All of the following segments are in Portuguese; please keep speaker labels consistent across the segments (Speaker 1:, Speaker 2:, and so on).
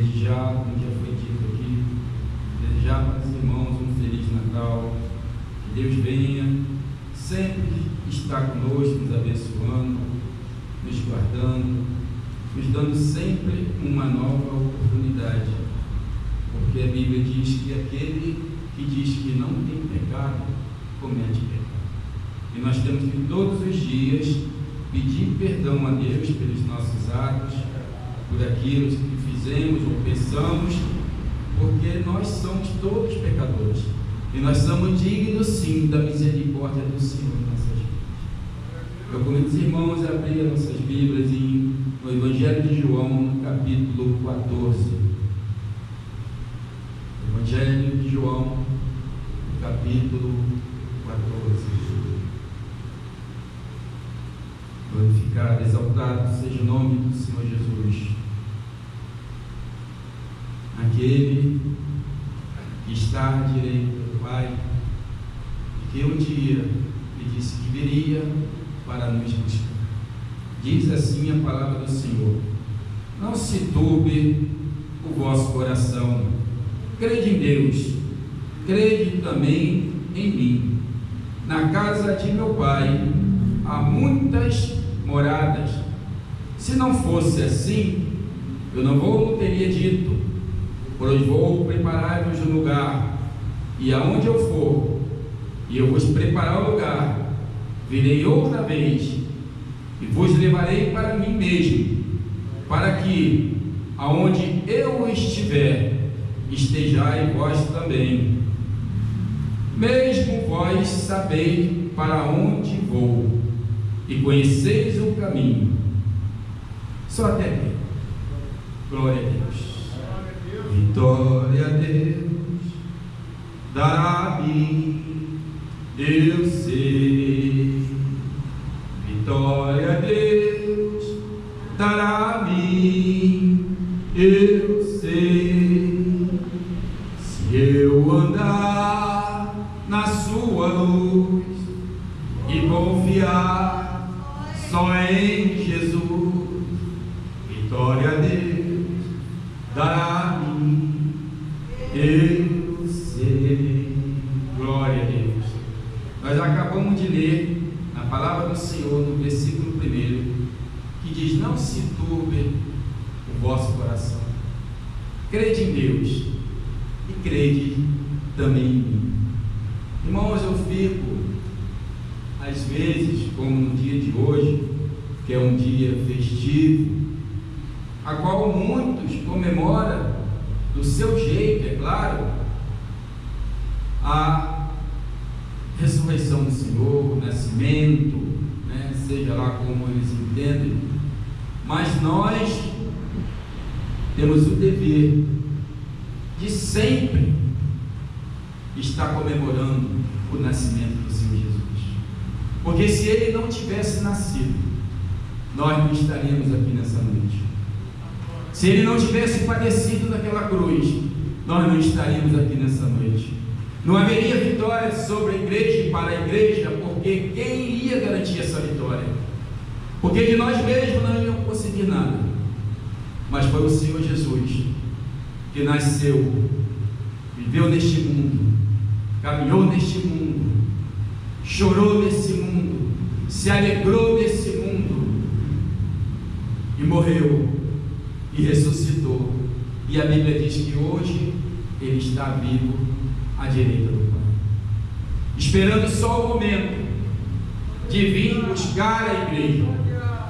Speaker 1: desde já, como já foi dito aqui, desejar para os irmãos um Feliz Natal, que Deus venha sempre estar conosco, nos abençoando, nos guardando, nos dando sempre uma nova oportunidade, porque a Bíblia diz que aquele que diz que não tem pecado, comete pecado, e nós temos que todos os dias pedir perdão a Deus pelos nossos atos, por aquilo que fizemos ou pensamos, porque nós somos todos pecadores, e nós somos dignos sim da misericórdia do Senhor em nossas vidas. Eu convido os irmãos a abrir as nossas Bíblias no Evangelho de João, no capítulo 14. Evangelho de João, capítulo 14. Glorificado, exaltado seja o nome do Senhor Jesus. Aquele que está à direita do Pai, e que um dia lhe disse que viria para nos buscar. Diz assim a palavra do Senhor: não se turbe o vosso coração, crede em Deus, crede também em mim. Na casa de meu Pai há muitas moradas. Se não fosse assim, eu não teria dito, pois vou preparar-vos um lugar, e aonde eu for, e eu vos preparar o lugar, virei outra vez, e vos levarei para mim mesmo, para que, aonde eu estiver, estejais vós também. Mesmo vós sabeis para onde vou, e conheceis o caminho. Só até aqui. Glória a Deus. Vitória a Deus dará a mim, eu sei. Vitória a Deus dará a mim, eu sei. Se eu andar na sua luz e confiar só em Jesus, vitória a Deus dará a mim, eu sei. Glória a Deus. Nós acabamos de ler na palavra do Senhor, no versículo 1, que diz: não se turbe o vosso coração, crede em Deus e crede também em mim. Irmãos, eu fico às vezes, como no dia de hoje, que é um dia festivo, a qual muitos comemoram do seu jeito, é claro, a ressurreição do Senhor, o nascimento, né, seja lá como eles entendem, mas nós temos o dever de sempre estar comemorando o nascimento do Senhor Jesus. Porque se ele não tivesse nascido, nós não estaríamos aqui nessa noite. Se ele não tivesse padecido naquela cruz, nós não estaríamos aqui nessa noite. Não haveria vitória sobre a igreja e para a igreja, porque quem iria garantir essa vitória? Porque de nós mesmos não íamos conseguir nada. Mas foi o Senhor Jesus que nasceu, viveu neste mundo, caminhou neste mundo, chorou nesse mundo, se alegrou nesse mundo, e morreu, e ressuscitou, e a Bíblia diz que hoje ele está vivo à direita do Pai, esperando só o momento de vir buscar a igreja.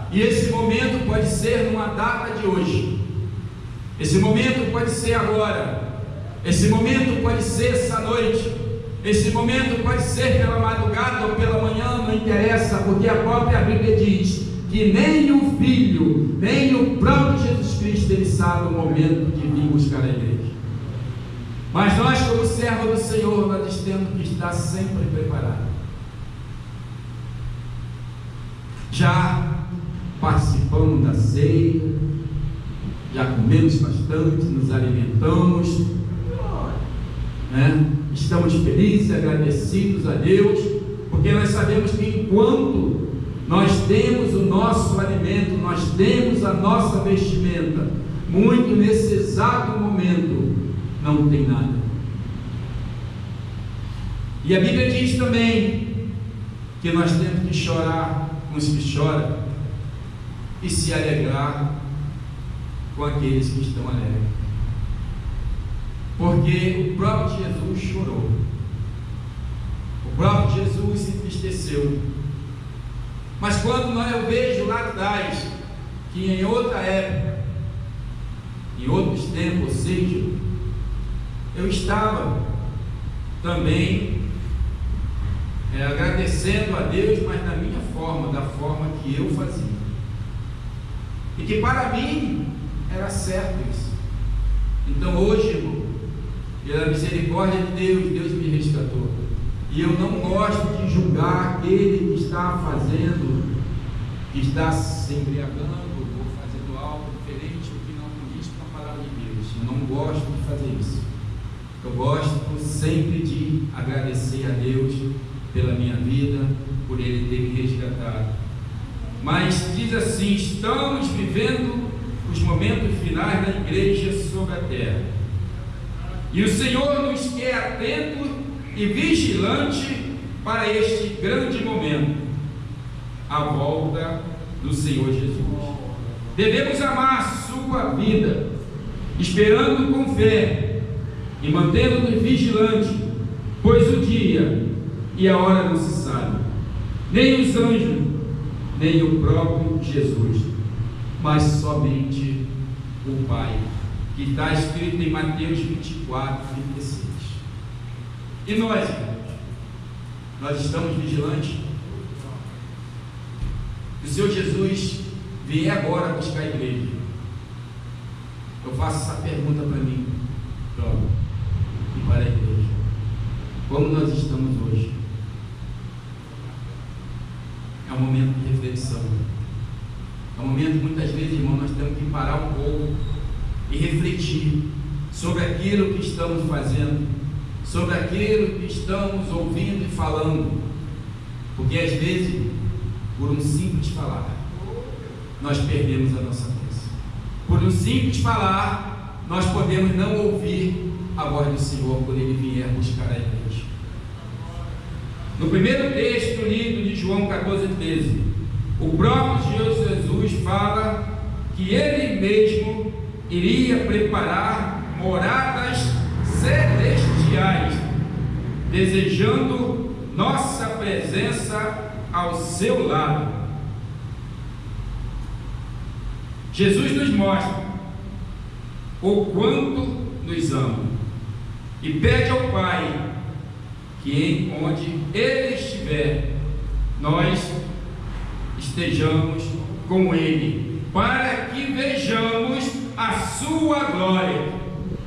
Speaker 1: E esse momento pode ser numa data de hoje, esse momento pode ser agora, esse momento pode ser essa noite, esse momento pode ser pela madrugada ou pela manhã, não interessa, porque a própria Bíblia diz que nem o Filho, nem o próprio Jesus Cristo, ele sabe o momento de vir buscar a igreja. Mas nós, como servos do Senhor, nós temos que estar sempre preparados. Já participamos da ceia, já comemos bastante, nos alimentamos, né? Estamos felizes e agradecidos a Deus, porque nós sabemos que enquanto nós temos o nosso alimento, nós temos a nossa vestimenta, muito nesse exato momento, não tem nada. E a Bíblia diz também que nós temos que chorar com os que choram e se alegrar com aqueles que estão alegres, porque o próprio Jesus chorou, o próprio Jesus se entristeceu. Mas quando eu vejo lá atrás que em outra época, em outros tempos, ou seja, eu estava também agradecendo a Deus, mas da minha forma, da forma que eu fazia, e que para mim era certo isso. Então hoje, irmão, pela misericórdia de Deus, Deus me resgatou, e eu não gosto de julgar aquele que está fazendo, que está se embriagando ou fazendo algo diferente do que não condiz com a palavra de Deus. Eu não gosto de fazer isso. Eu gosto sempre de agradecer a Deus pela minha vida, por Ele ter me resgatado. Mas diz assim: estamos vivendo os momentos finais da igreja sobre a terra, e o Senhor nos quer atento e vigilante para este grande momento, a volta do Senhor Jesus. Devemos amar a sua vida, esperando com fé e mantendo-nos vigilantes, pois o dia e a hora não se sabe, nem os anjos, nem o próprio Jesus, mas somente o Pai, que está escrito em Mateus 24, 36. E nós, irmãos, nós estamos vigilantes? Que o Senhor Jesus vier agora buscar a igreja. Eu faço essa pergunta para mim próprio e para a igreja: como nós estamos hoje? É um momento de reflexão. É um momento que muitas vezes, irmão, nós temos que parar um pouco e refletir sobre aquilo que estamos fazendo, sobre aquilo que estamos ouvindo e falando, porque às vezes, por um simples falar, nós perdemos a nossa voz. Por um simples falar, nós podemos não ouvir a voz do Senhor quando Ele vier buscar a igreja. No primeiro texto lido de João 14,13, o próprio Jesus fala que Ele mesmo iria preparar moradas celestiais, desejando nossa presença ao seu lado. Jesus nos mostra o quanto nos ama e pede ao Pai que onde Ele estiver, nós estejamos com Ele, para que vejamos a sua glória.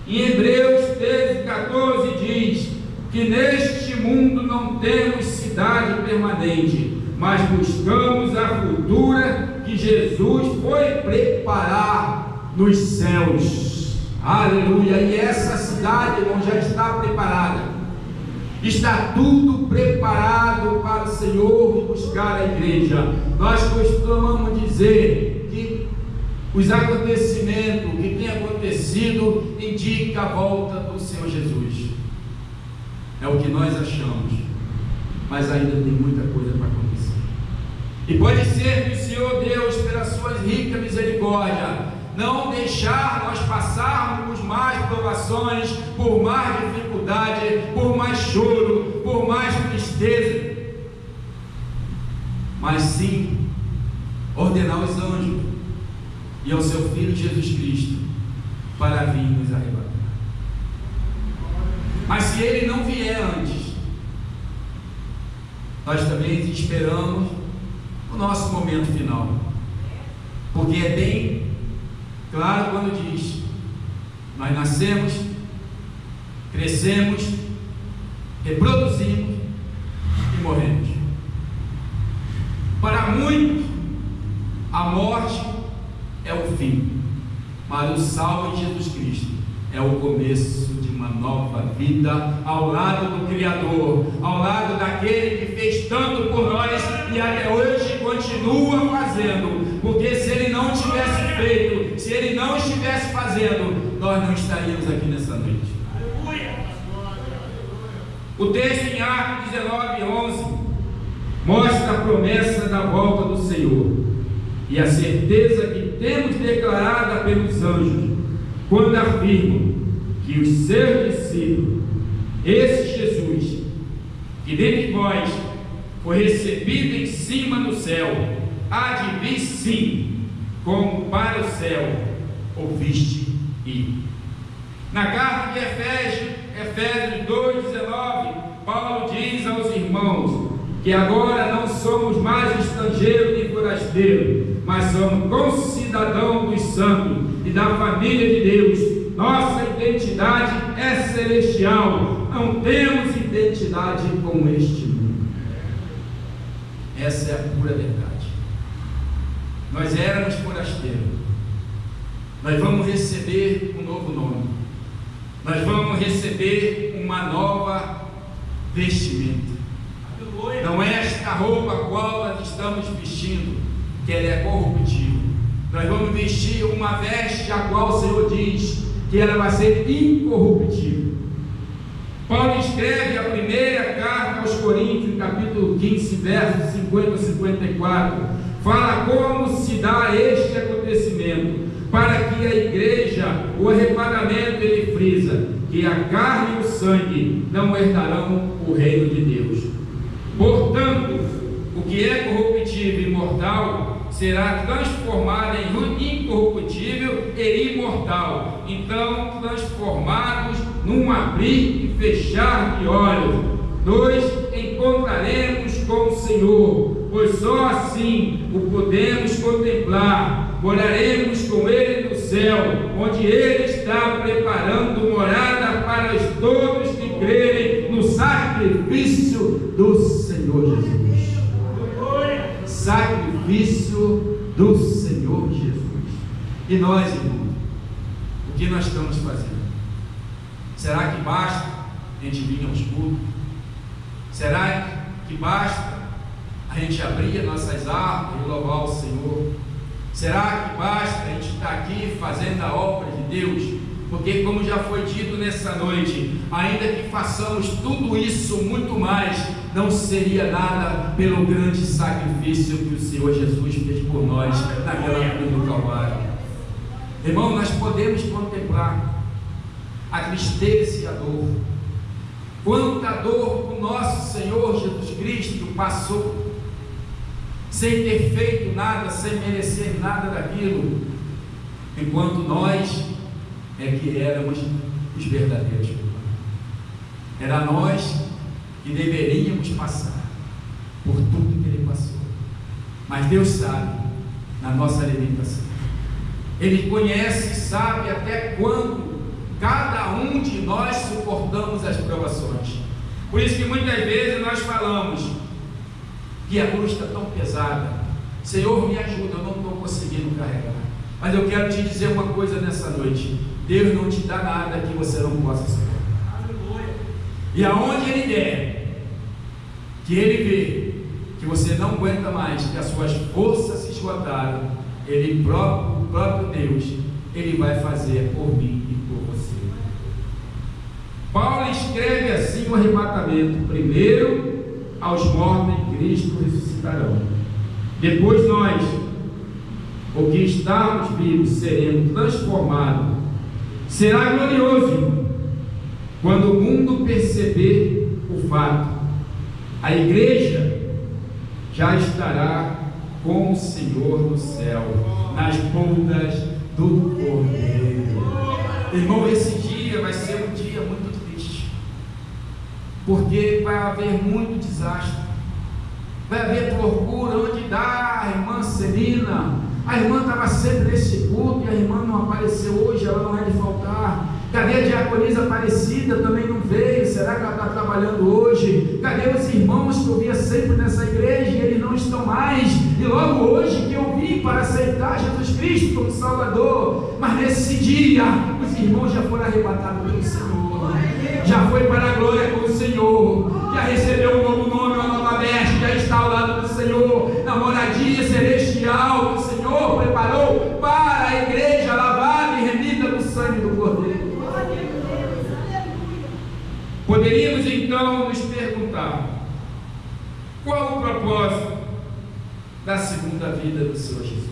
Speaker 1: Em Hebreus 13:14 diz que neste mundo não temos cidade permanente, mas buscamos a futura que Jesus foi preparar nos céus. Aleluia! E essa cidade, irmão, já está preparada. Está tudo preparado para o Senhor e buscar a igreja. Nós costumamos dizer que os acontecimentos que têm acontecido indicam a volta do Senhor Jesus. É o que nós achamos, mas ainda tem muita coisa para acontecer. E pode ser que o Senhor Deus, pela sua rica misericórdia, não deixar nós passarmos mais provações, por mais dificuldade, por mais choro, por mais tristeza, mas sim ordenar os anjos e ao seu Filho Jesus Cristo para vir nos arrebatar. Mas se Ele não vier antes, nós também esperamos o nosso momento final, porque é bem claro quando diz: nós nascemos, crescemos, reproduzimos e morremos. Para muitos, a morte é o fim, mas o salvo em Jesus Cristo é o começo de uma nova vida ao lado do Criador, ao lado daquele que fez tanto por nós e até hoje continua fazendo, porque se Ele não tivesse feito, se Ele não estivesse fazendo, nós não estaríamos aqui nessa noite. O texto em Atos 19:11 mostra a promessa da volta do Senhor e a certeza que temos declarada pelos anjos, quando afirmam que os seus discípulos, esse Jesus, que dentre vós foi recebido em cima do céu, há de vir sim, como para o céu ouviste ir. Na carta de Efésios 2:19, Paulo diz aos irmãos que agora não somos mais estrangeiros nem forasteiros, mas somos concidadãos dos santos e da família de Deus. Nossa identidade é celestial, não temos identidade com este mundo. Essa é a pura verdade. Nós éramos forasteiros, nós vamos receber um novo nome, nós vamos receber uma nova vestimenta. Não é esta roupa a qual nós estamos vestindo, que ela é corruptível. Nós vamos vestir uma veste a qual o Senhor diz que ela vai ser incorruptível. Paulo escreve a primeira carta aos Coríntios, capítulo 15, versos 50 a 54, fala como se dá este acontecimento, para que a igreja, o arrebatamento, ele frisa, que a carne e o sangue não herdarão o reino de Deus. Portanto, o que é corruptível e mortal será transformado em incorruptível e imortal. Então, transformados num abrir e fechar de olhos, nós encontraremos com o Senhor, pois só assim o podemos contemplar. Moraremos com Ele no céu, onde Ele está preparando morada para todos que crerem no sacrifício do Senhor Jesus. Sacrifício do Senhor Jesus. E nós, irmãos, o que nós estamos fazendo? Será que basta a gente vir aos cultos? Será que basta a gente abrir nossas armas e louvar o Senhor? Será que basta a gente estar aqui fazendo a obra de Deus? Porque, como já foi dito nessa noite, ainda que façamos tudo isso muito mais, não seria nada pelo grande sacrifício que o Senhor Jesus fez por nós naquela cruz do Calvário. Irmão, nós podemos contemplar a tristeza e a dor. Quanta dor o nosso Senhor Jesus Cristo passou, sem ter feito nada, sem merecer nada daquilo, enquanto nós é que éramos os verdadeiros culpados. Era nós que deveríamos passar por tudo que Ele passou. Mas Deus sabe na nossa limitação. Ele conhece e sabe até quando cada um de nós suportamos as provações. Por isso que muitas vezes nós falamos que a cruz está tão pesada. Senhor, me ajuda, eu não estou conseguindo carregar. Mas eu quero te dizer uma coisa nessa noite: Deus não te dá nada que você não possa suportar. E aonde Ele der, que Ele vê que você não aguenta mais, que as suas forças se esgotaram, Ele próprio, o próprio Deus, Ele vai fazer por mim e por você. Paulo escreve assim o arrebatamento: primeiro aos mortos em Cristo ressuscitarão, depois nós, o que estamos vivos, seremos transformados. Será glorioso quando o mundo perceber o fato. A igreja já estará com o Senhor no céu, nas bodas do Cordeiro. Irmão, esse dia vai ser um dia muito triste, porque vai haver muito desastre, vai haver procura. Onde dá a irmã Celina? A irmã estava sempre nesse culto e a irmã não apareceu hoje, ela não é de faltar. Cadê a diaconisa Aparecida? Também não veio. Será que ela está trabalhando hoje? Cadê os irmãos que eu via sempre nessa igreja e eles não estão mais? E logo hoje que eu vim para aceitar Jesus Cristo como Salvador, mas nesse dia os irmãos já foram arrebatados pelo Senhor, já foi para a glória com o Senhor, já recebeu um novo nome, uma nova veste, já está ao lado do Senhor, na moradia celestial que o Senhor preparou para a igreja lavada da segunda vida do Senhor Jesus.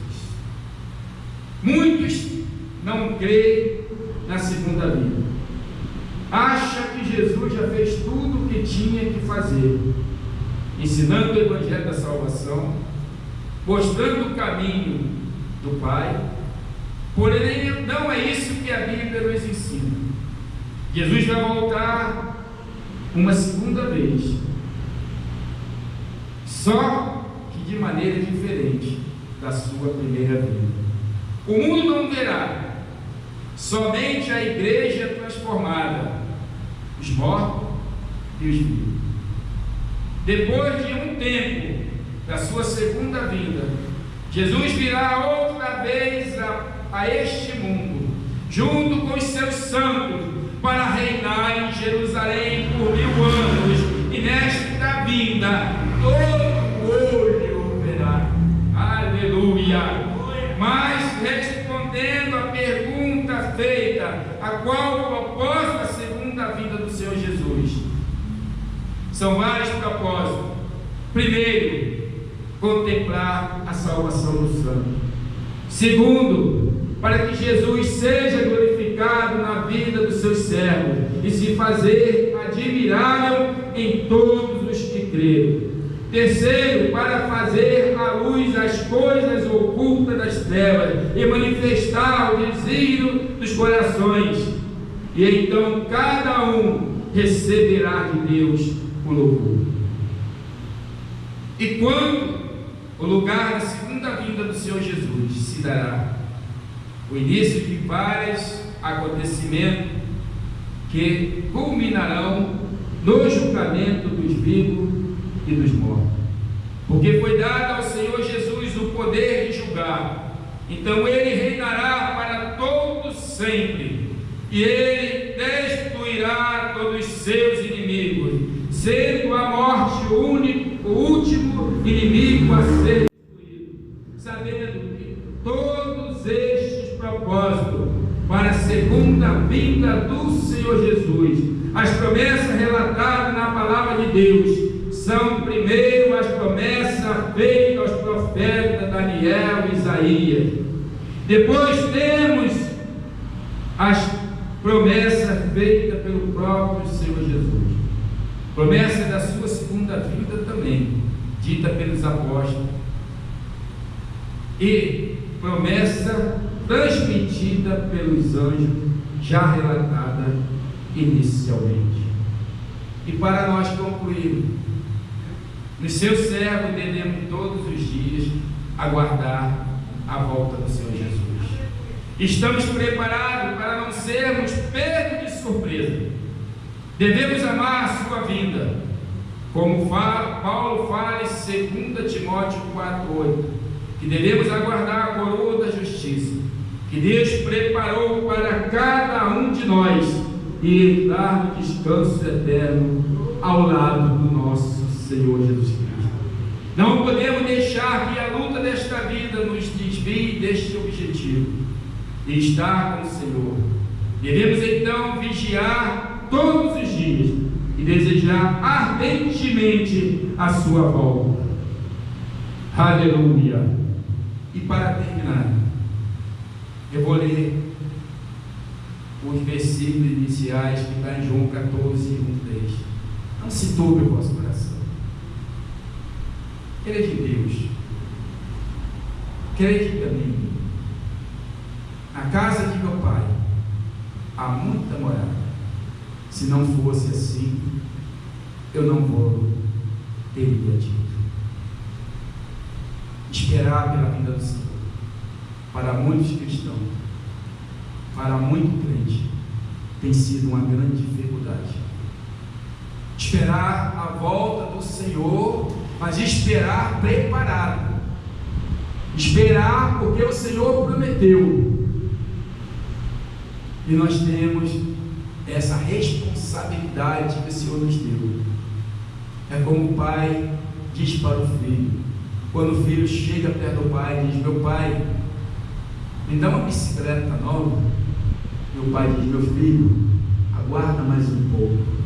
Speaker 1: Muitos não creem na segunda vida. Acha que Jesus já fez tudo o que tinha que fazer, ensinando o Evangelho da salvação, mostrando o caminho do Pai. Porém, não é isso que a Bíblia nos ensina. Jesus vai voltar uma segunda vez, só que de maneira diferente da sua primeira vida. O mundo não verá, somente a igreja transformada, os mortos e os vivos. Depois de um tempo da sua segunda vinda, Jesus virá outra vez a este mundo, junto com os seus santos, para reinar em Jerusalém por 1000 anos, e nesta vinda todo olho verá. Aleluia! Mas respondendo à pergunta feita, a qual o propósito da segunda vinda do Senhor Jesus? São vários propósitos. Primeiro, contemplar a salvação do santo. Segundo, para que Jesus seja glorificado na vida dos seus servos e se fazer admirável em todos os que creram. Terceiro, para fazer à luz as coisas ocultas das trevas e manifestar o desígnio dos corações. E então cada um receberá de Deus o louvor. E quando o lugar da segunda vinda do Senhor Jesus se dará? O início de vários acontecimentos que culminarão no julgamento dos vivos e dos mortos, porque foi dado ao Senhor Jesus o poder de julgar. Então ele reinará para todos sempre, e ele destruirá todos os seus inimigos, sendo a morte o último inimigo a ser destruído, sabendo que todos estes propósitos para a segunda vinda do Senhor Jesus, as promessas relatadas na palavra de Deus, são primeiro as promessas feitas aos profetas Daniel e Isaías. Depois temos as promessas feitas pelo próprio Senhor Jesus. Promessa da sua segunda vinda também, dita pelos apóstolos. E promessa transmitida pelos anjos, já relatada inicialmente. E para nós concluirmos, nos seus servos devemos todos os dias aguardar a volta do Senhor Jesus. Estamos preparados para não sermos pegos de surpresa. Devemos amar a sua vinda, como Paulo fala em 2 Timóteo 4,8, que devemos aguardar a coroa da justiça, que Deus preparou para cada um de nós, e entrar no descanso eterno ao lado do nosso Senhor Jesus Cristo. Não podemos deixar que a luta desta vida nos desvie deste objetivo, de estar com o Senhor. Devemos então vigiar todos os dias e desejar ardentemente a sua volta. Aleluia! E para terminar, eu vou ler os versículos iniciais que está em João 14, 1-3. Não se turbe o vosso coração. Crede em Deus, crede também. Na casa de meu Pai há muita morada. Se não fosse assim, eu não vou teria dito. Esperar pela vinda do Senhor, para muitos cristãos, para muito crente, tem sido uma grande dificuldade. Esperar a volta do Senhor, mas esperar preparado. Esperar porque o Senhor prometeu. E nós temos essa responsabilidade que o Senhor nos deu. É como o pai diz para o filho, quando o filho chega perto do pai e diz: meu pai, me dá uma bicicleta nova. Meu pai diz: meu filho, aguarda mais um pouco.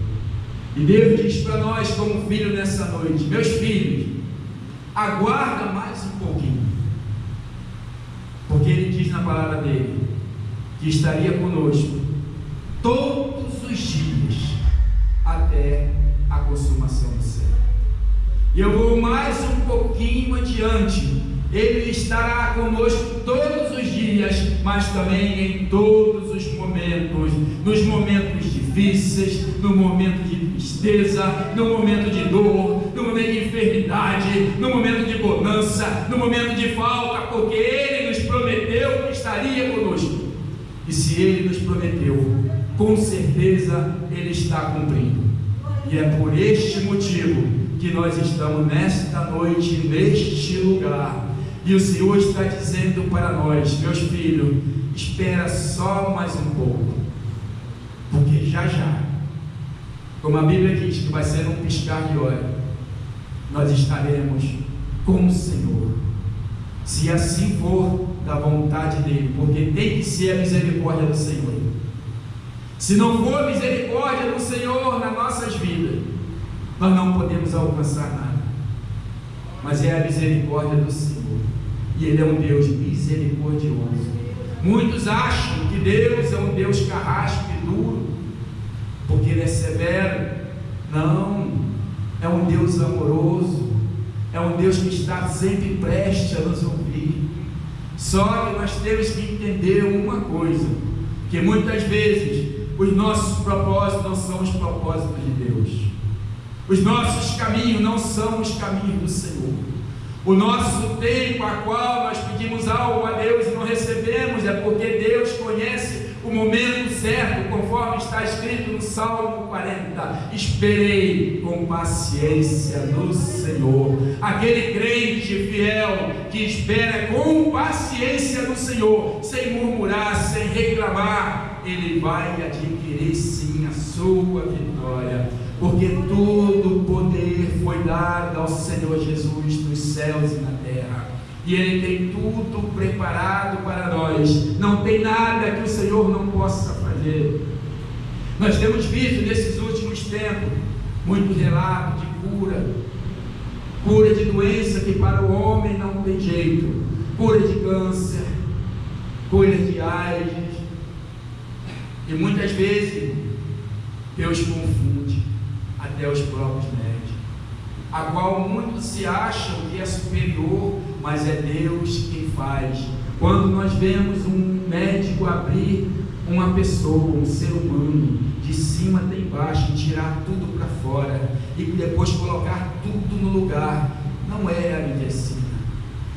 Speaker 1: E Deus diz para nós como filho nessa noite: meus filhos, aguarda mais um pouquinho, porque Ele diz na palavra dele que estaria conosco todos os dias até a consumação do século. E eu vou mais um pouquinho adiante. Ele estará conosco todos os dias, mas também em todos os momentos, nos momentos difíceis, no momento de tristeza, no momento de dor, no momento de enfermidade, no momento de bonança, no momento de falta, porque Ele nos prometeu que estaria conosco. E se Ele nos prometeu, com certeza Ele está cumprindo. E é por este motivo que nós estamos nesta noite, neste lugar. E o Senhor está dizendo para nós: meus filhos, espera só mais um pouco, porque já, como a Bíblia diz que vai ser um piscar de olhos, nós estaremos com o Senhor, se assim for da vontade dEle, porque tem que ser a misericórdia do Senhor. Se não for a misericórdia do Senhor nas nossas vidas, nós não podemos alcançar nada. Mas é a misericórdia do Senhor, e Ele é um Deus misericordioso. Muitos acham que Deus é um Deus carrasco e duro, porque Ele é severo. Não, é um Deus amoroso, é um Deus que está sempre prestes a nos ouvir. Só que nós temos que entender uma coisa, que muitas vezes os nossos propósitos não são os propósitos de Deus, os nossos caminhos não são os caminhos do Senhor. O nosso tempo a qual nós pedimos algo a Deus e não recebemos, é porque Deus conhece o momento certo, conforme está escrito no Salmo 40: esperei com paciência no Senhor. Aquele crente fiel que espera com paciência no Senhor, sem murmurar, sem reclamar, ele vai adquirir sim a sua vitória, porque todo o poder foi dado ao Senhor Jesus nos céus e na terra, e Ele tem tudo preparado para nós. Não tem nada que o Senhor não possa fazer. Nós temos visto nesses últimos tempos muitos relatos de cura de doença que para o homem não tem jeito, cura de câncer, cura de AIDS. E muitas vezes Deus confunde até os próprios médicos, a qual muitos se acham que é superior, mas é Deus quem faz. Quando nós vemos um médico abrir uma pessoa, um ser humano, de cima até embaixo, tirar tudo para fora e depois colocar tudo no lugar, não é a medicina,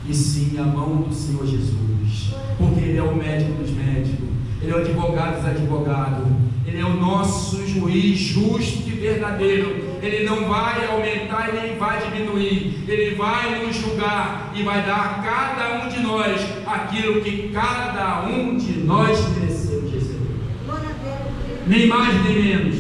Speaker 1: e sim a mão do Senhor Jesus, porque Ele é o médico dos médicos, Ele é o advogado dos advogados, Ele é o nosso juiz justo e verdadeiro. Ele não vai aumentar e nem vai diminuir, Ele vai nos julgar e vai dar a cada um de nós aquilo que cada um de nós merecemos receber, nem mais nem menos.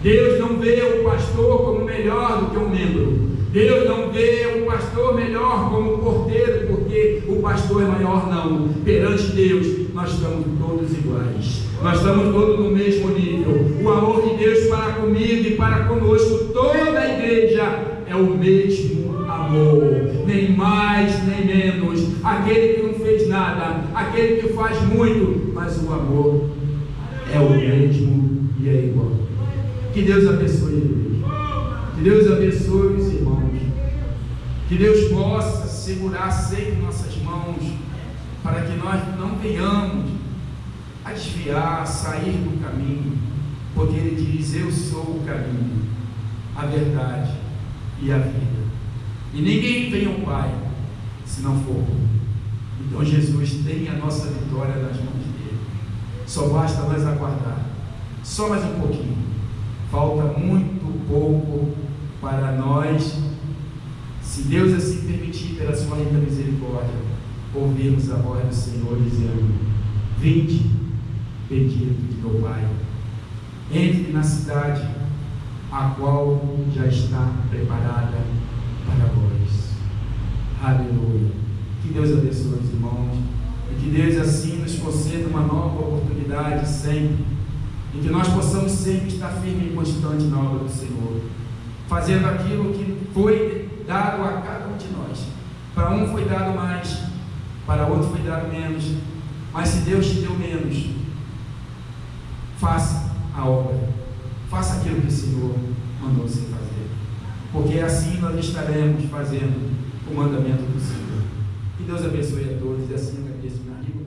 Speaker 1: Deus não vê o pastor como melhor do que um membro, Deus não vê o pastor melhor como um porteiro, porque o pastor é maior. Não, perante Deus nós estamos todos iguais, nós estamos todos no mesmo nível. O amor de Deus para comigo e para conosco, toda a igreja, é o mesmo amor, nem mais nem menos. Aquele que não fez nada, aquele que faz muito, mas o amor é o mesmo e é igual. Que Deus abençoe a igreja, que Deus abençoe os irmãos, que Deus possa segurar sempre nossas mãos, para que nós não venhamos a desviar, a sair do caminho, porque Ele diz: eu sou o caminho, a verdade e a vida, e ninguém vem ao Pai se não for. Então Jesus tem a nossa vitória nas mãos dele, só basta nós aguardar, só mais um pouquinho. Falta muito pouco para nós, se Deus assim permitir, pela sua rica misericórdia, ouvirmos a voz do Senhor dizendo: vinde, bendito de meu Pai, entre na cidade, a qual já está preparada para vós. Aleluia. Que Deus abençoe os irmãos, e que Deus assim nos conceda uma nova oportunidade sempre, e que nós possamos sempre estar firme e constante na obra do Senhor, fazendo aquilo que foi dado a cada um de um foi dado mais, para outro foi dado menos. Mas se Deus te deu menos, faça a obra, faça aquilo que o Senhor mandou você fazer, porque assim nós estaremos fazendo o mandamento do Senhor. Que Deus abençoe a todos e assim agradeço na rica